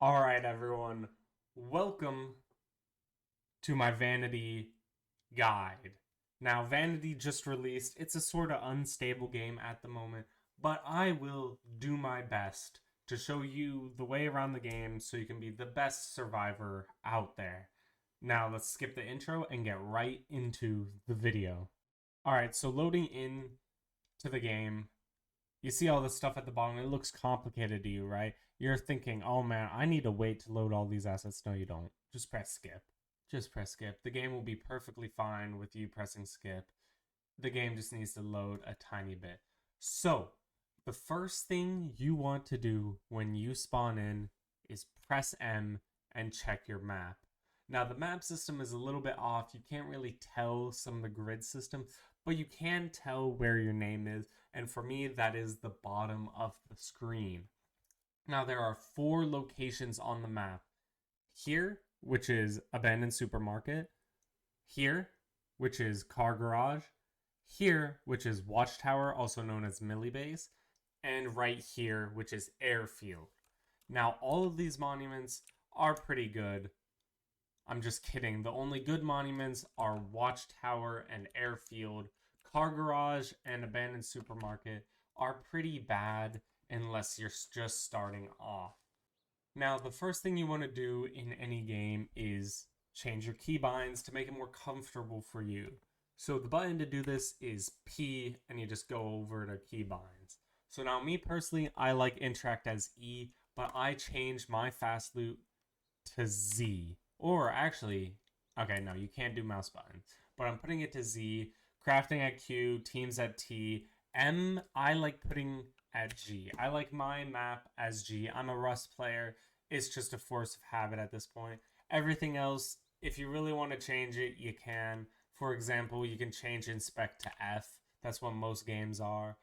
All right, everyone. Welcome to my Vanity guide. Now, Vanity just released. It's a sort of unstable game at the moment, but I will do my best to show you the way around the game so you can be the best survivor out there. Now, let's skip the intro and get right into the video. All right, so loading in to the game, you see all this stuff at the bottom. It looks complicated to you, right? You're thinking, oh man, I need to wait to load all these assets. No, you don't. Just press skip. Just press skip. The game will be perfectly fine with you pressing skip. The game just needs to load a tiny bit. So, the first thing you want to do when you spawn in is press M and check your map. Now, the map system is a little bit off. You can't really tell some of the grid system, but you can tell where your name is. And for me, that is the bottom of the screen. Now, there are 4 locations on the map. Here, which is abandoned supermarket. Here, which is car garage. Here, which is watchtower, also known as Millie Base. And right here, which is airfield. Now, all of these monuments are pretty good. I'm just kidding. The only good monuments are watchtower and airfield. Car garage and abandoned supermarket are pretty bad unless you're just starting off. Now, the first thing you want to do in any game is change your keybinds to make it more comfortable for you. So the button to do this is P, and you just go over to keybinds. So now, me personally, I like interact as E, but I changed my fast loot to Z. Or actually, okay, no, you can't do mouse buttons, but I'm putting it to Z. Crafting at Q, teams at T. M, I like putting at G. I like my map as G. I'm a Rust player. It's just a force of habit at this point. Everything else, if you really want to change it, you can. For example, you can change inspect to F. That's what most games are.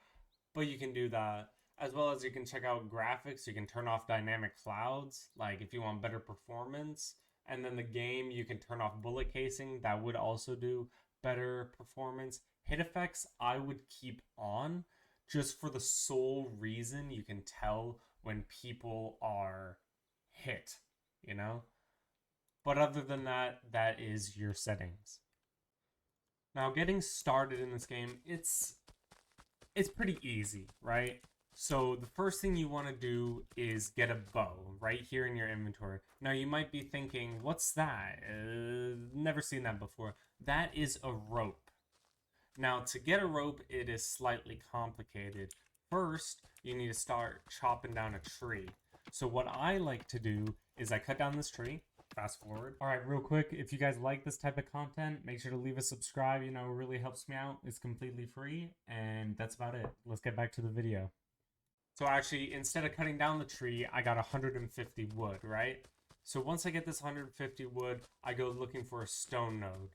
But you can do that. As well as you can check out graphics. You can turn off dynamic clouds, like if you want better performance. And then the game, you can turn off bullet casing. That would also do better performance. Hit effects, I would keep on just for the sole reason you can tell when people are hit, you know? But other than that, that is your settings. Now, getting started in this game, it's pretty easy, right? So the first thing you want to do is get a bow right here in your inventory. Now you might be thinking, what's that? Never seen that before. That is a rope. Now to get a rope, it is slightly complicated. First, you need to start chopping down a tree. So what I like to do is I cut down this tree, fast forward. All right, real quick, if you guys like this type of content, make sure to leave a subscribe. You know, it really helps me out. It's completely free, and that's about it. Let's get back to the video. So actually, instead of cutting down the tree, I got 150 wood, right? So once I get this 150 wood, I go looking for a stone node.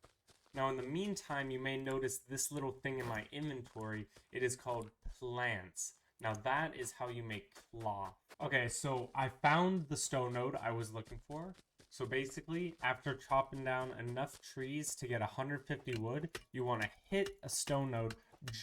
Now in the meantime, you may notice this little thing in my inventory. It is called plants. Now that is how you make cloth. Okay, so I found the stone node I was looking for. So basically, after chopping down enough trees to get 150 wood, you want to hit a stone node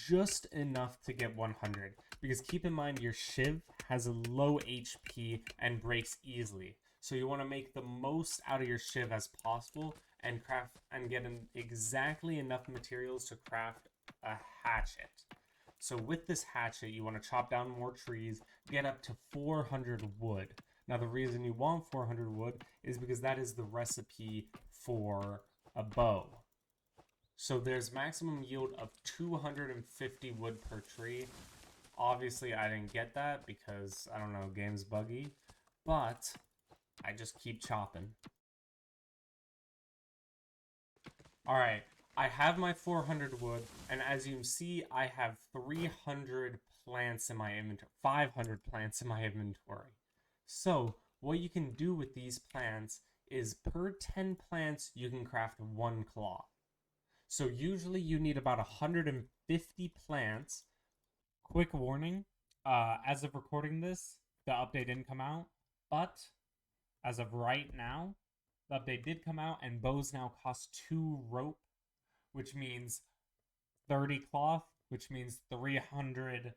just enough to get 100. Because keep in mind, your shiv has a low HP and breaks easily. So you want to make the most out of your shiv as possible and craft and get exactly enough materials to craft a hatchet. So with this hatchet, you want to chop down more trees, get up to 400 wood. Now the reason you want 400 wood is because that is the recipe for a bow. So there's maximum yield of 250 wood per tree. Obviously I didn't get that because, I don't know, game's buggy. But I just keep chopping. Alright, I have my 400 wood, and as you can see, I have 300 plants in my inventory, 500 plants in my inventory. So, what you can do with these plants is per 10 plants, you can craft 1 cloth. So usually you need about 150 plants. Quick warning, as of recording this, the update didn't come out, but as of right now, the update did come out, and bows now cost 2 rope, which means 30 cloth, which means 300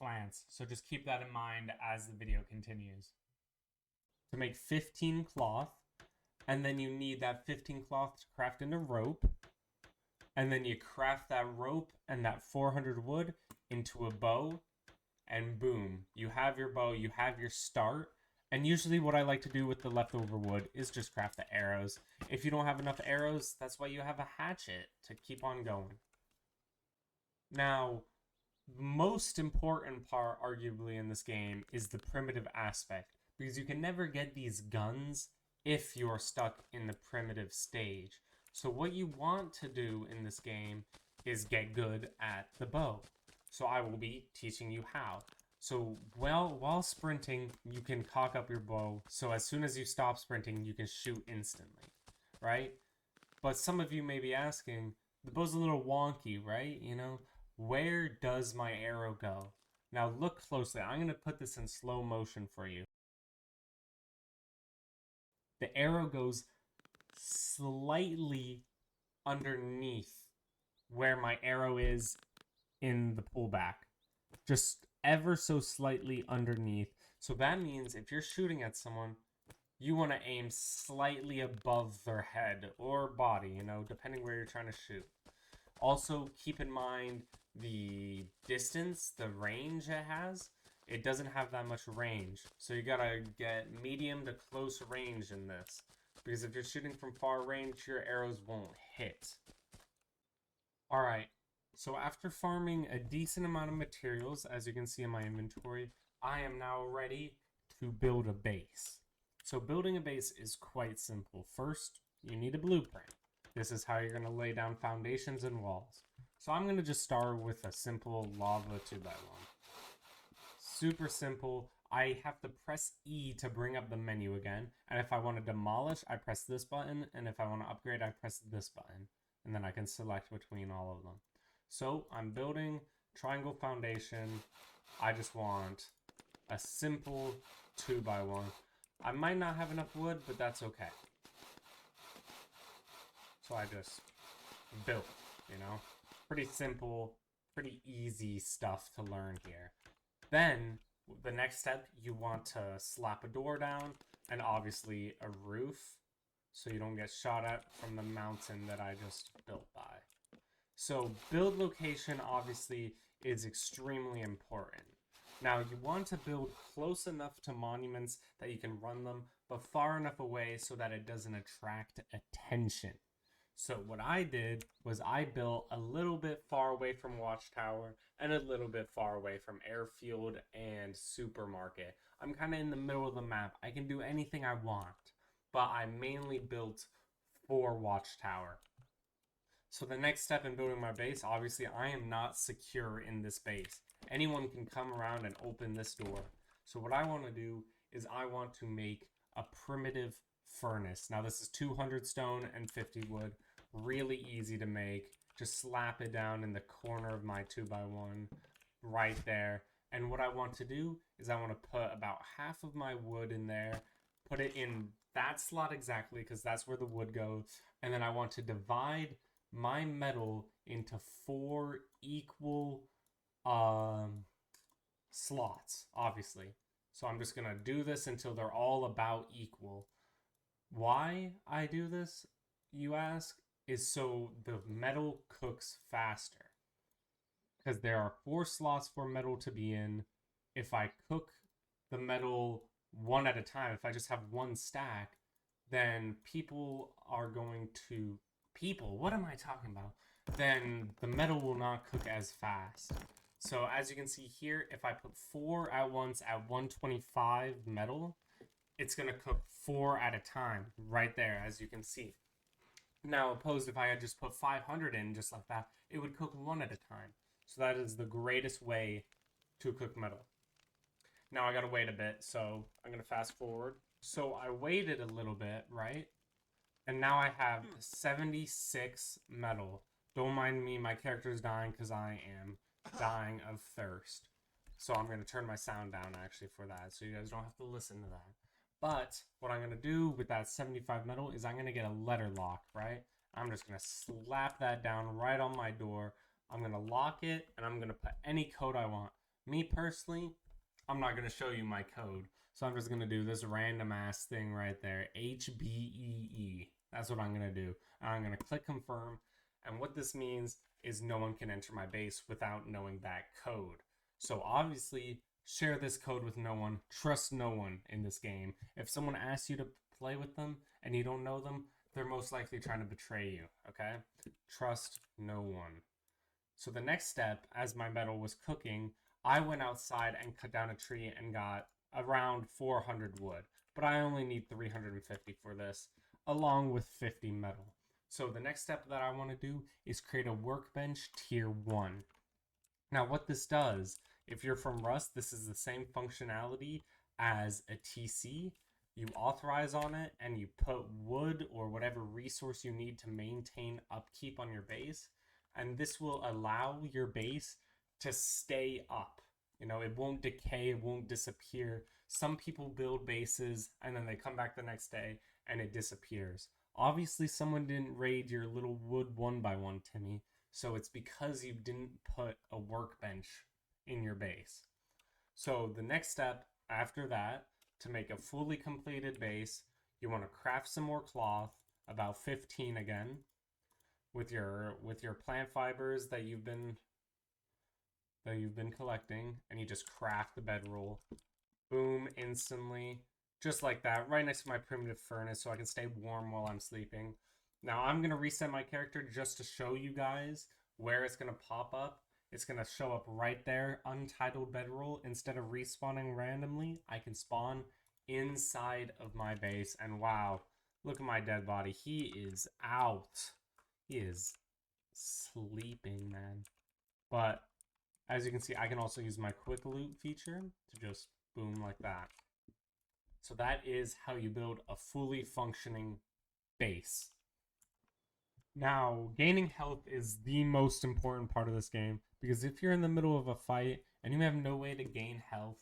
plants. So just keep that in mind as the video continues. to make 15 cloth, and then you need that 15 cloth to craft into rope, and then you craft that rope and that 400 wood into a bow, and boom, you have your bow, you have your start. And usually what I like to do with the leftover wood is just craft the arrows. If you don't have enough arrows, that's why you have a hatchet to keep on going. Now, most important part, arguably, in this game is the primitive aspect, because you can never get these guns if you're stuck in the primitive stage. So what you want to do in this game is get good at the bow. So I will be teaching you how. So while sprinting, you can cock up your bow. So as soon as you stop sprinting, you can shoot instantly, right? But some of you may be asking, the bow's a little wonky, right? You know, where does my arrow go? Now look closely. I'm going to put this in slow motion for you. The arrow goes slightly underneath where my arrow is in the pullback. Just ever so slightly underneath. So that means if you're shooting at someone, you want to aim slightly above their head or body, you know, depending where you're trying to shoot. Also, keep in mind the distance, the range it has. It doesn't have that much range. So you gotta get medium to close range in this. Because if you're shooting from far range, your arrows won't hit. Alright, so after farming a decent amount of materials, as you can see in my inventory, I am now ready to build a base. So building a base is quite simple. First, you need a blueprint. This is how you're going to lay down foundations and walls. So I'm going to just start with a simple lava 2x1. Super simple. I have to press E to bring up the menu again. And if I want to demolish, I press this button. And if I want to upgrade, I press this button. And then I can select between all of them. So I'm building triangle foundation. I just want a simple 2x1. I might not have enough wood, but that's okay. So I just built, you know, pretty simple, pretty easy stuff to learn here. Then the next step, you want to slap a door down and obviously a roof so you don't get shot at from the mountain that I just built by. So build location obviously is extremely important. Now you want to build close enough to monuments that you can run them, but far enough away so that it doesn't attract attention. So what I did was I built a little bit far away from Watchtower and a little bit far away from airfield and supermarket. I'm kind of in the middle of the map. I can do anything I want, but I mainly built for Watchtower. So the next step in building my base, obviously I am not secure in this base. Anyone can come around and open this door. So what I want to do is I want to make a primitive furnace. Now this is 200 stone and 50 wood. Really easy to make. Just slap it down in the corner of my 2x1 right there. And what I want to do is I want to put about half of my wood in there. Put it in that slot exactly because that's where the wood goes. And then I want to divide my metal into 4 equal slots, obviously. So I'm just going to do this until they're all about equal. Why I do this, you ask, is so the metal cooks faster. Because there are 4 slots for metal to be in. If I cook the metal one at a time, if I just have one stack, then people are going to... what am I talking about? Then the metal will not cook as fast. So as you can see here, if I put 4 at once at 125 metal, it's going to cook 4 at a time right there, as you can see. Now, opposed if I had just put 500 in just like that, it would cook 1 at a time. So that is the greatest way to cook metal. Now I got to wait a bit, so I'm going to fast forward. So I waited a little bit, right? And now I have 76 metal. Don't mind me, my character is dying because I am dying of thirst. So I'm going to turn my sound down actually for that, so you guys don't have to listen to that. But what I'm going to do with that 75 metal is I'm going to get a letter lock, right? I'm just going to slap that down right on my door. I'm going to lock it, and I'm going to put any code I want. Me personally, I'm not going to show you my code. So I'm just going to do this random ass thing right there. HBEE. That's what I'm going to do. I'm going to click confirm. And what this means is no one can enter my base without knowing that code. So obviously, share this code with no one. Trust no one in this game. If someone asks you to play with them and you don't know them, they're most likely trying to betray you, okay? Trust no one. So the next step, as my metal was cooking, I went outside and cut down a tree and got around 400 wood. But I only need 350 for this, along with 50 metal. So the next step that I want to do is create a workbench tier 1. Now what this does, if you're from Rust, this is the same functionality as a TC. You authorize on it and you put wood or whatever resource you need to maintain upkeep on your base. And this will allow your base to stay up. You know, it won't decay, it won't disappear. Some people build bases and then they come back the next day and it disappears. Obviously, someone didn't raid your little wood 1x1, Timmy. So it's because you didn't put a workbench in your base. So the next step after that, to make a fully completed base, you want to craft some more cloth, about 15 again, with your plant fibers that you've been collecting, and you just craft the bedroll. Boom, instantly, just like that, right next to my primitive furnace, so I can stay warm while I'm sleeping. Now I'm gonna reset my character just to show you guys where it's gonna pop up. It's gonna show up right there, untitled bedroll. Instead of respawning randomly, I can spawn inside of my base, and wow, look at my dead body. He is out. He is sleeping, man. But as you can see, I can also use my quick loot feature to just boom like that. So that is how you build a fully functioning base. Now, gaining health is the most important part of this game, because if you're in the middle of a fight and you have no way to gain health,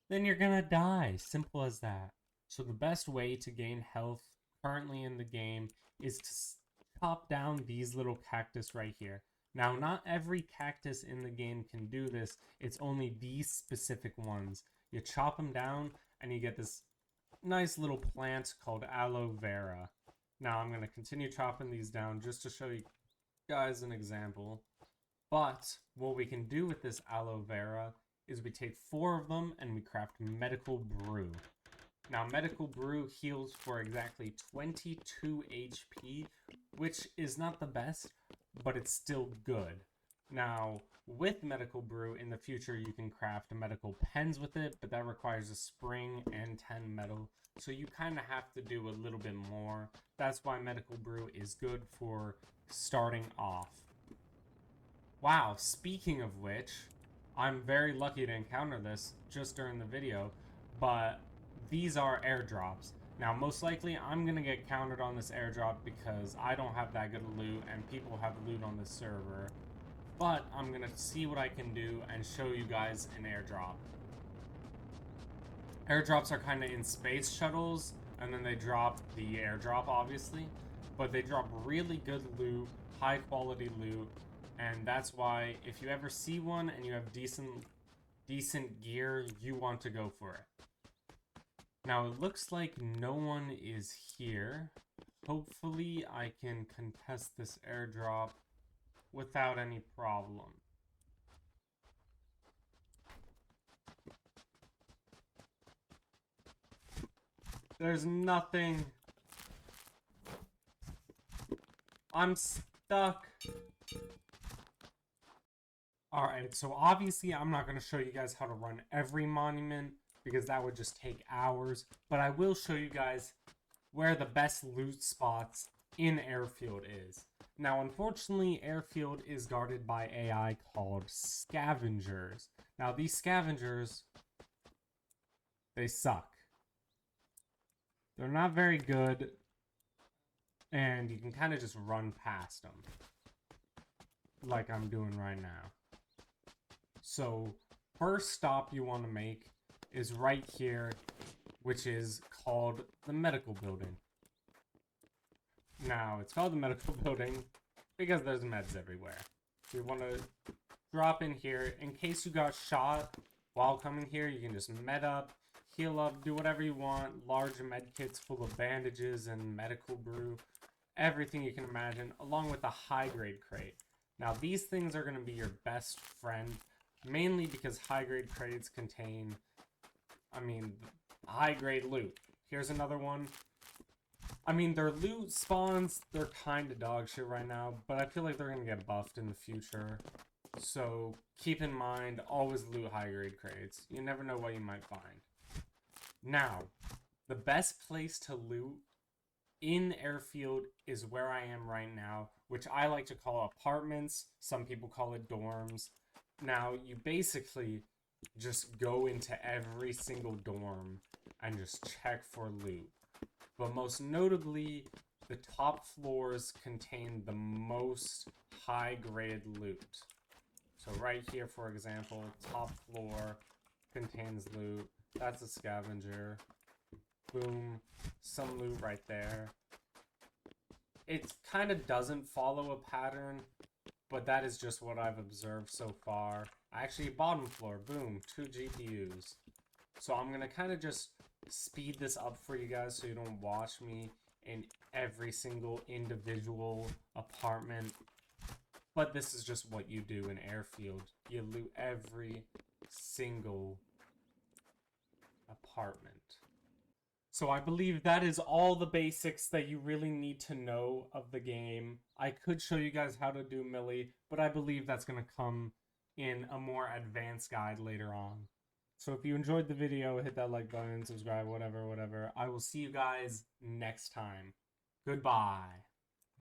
then you're gonna die. Simple as that. So the best way to gain health currently in the game is to chop down these little cactus right here. Now, not every cactus in the game can do this. It's only these specific ones. You chop them down and you get this nice little plant called aloe vera. Now I'm going to continue chopping these down just to show you guys an example. But what we can do with this aloe vera is we take 4 of them and we craft medical brew. Now medical brew heals for exactly 22 HP, which is not the best, but it's still good. Now with medical brew in the future you can craft medical pens with it, but that requires a spring and 10 metal. So you kind of have to do a little bit more. That's why medical brew is good for starting off. Wow, speaking of which, I'm very lucky to encounter this just during the video, but these are airdrops. Now, most likely, I'm going to get countered on this airdrop because I don't have that good of loot and people have loot on this server. But I'm going to see what I can do and show you guys an airdrop. Airdrops are kind of in space shuttles, and then they drop the airdrop, obviously. But they drop really good loot, high quality loot, and that's why if you ever see one and you have decent gear, you want to go for it. Now, it looks like no one is here. Hopefully, I can contest this airdrop without any problem. There's nothing. I'm stuck. Alright, so obviously I'm not going to show you guys how to run every monument because that would just take hours, but I will show you guys where the best loot spots in airfield is. Now, unfortunately, airfield is guarded by AI called scavengers. Now, these scavengers, they suck. They're not very good, and you can kind of just run past them, like I'm doing right now. So, first stop you want to make is right here, which is called the medical building. Now, it's called the medical building because there's meds everywhere. So you want to drop in here. In case you got shot while coming here, you can just med up, heal up, do whatever you want. Large med kits full of bandages and medical brew. Everything you can imagine, along with a high-grade crate. Now, these things are going to be your best friend, mainly because high-grade crates contain, high-grade loot. Here's another one. Their loot spawns, they're kind of dog shit right now, but I feel like they're going to get buffed in the future. So, keep in mind, always loot high-grade crates. You never know what you might find. Now, the best place to loot in airfield is where I am right now, which I like to call apartments. Some people call it dorms. Now, you basically just go into every single dorm and just check for loot. But most notably, the top floors contain the most high-grade loot. So right here, for example, top floor contains loot. That's a scavenger. Boom. Some loot right there. It kind of doesn't follow a pattern, but that is just what I've observed so far. Actually, bottom floor. Boom. 2 GPUs. So I'm going to kind of just speed this up for you guys so you don't watch me in every single individual apartment. But this is just what you do in airfield. You loot every single apartment. So I believe that is all the basics that you really need to know of the game. I could show you guys how to do melee, but I believe that's going to come in a more advanced guide later on. So if you enjoyed the video, hit that like button, subscribe, whatever. I will see you guys next time. Goodbye.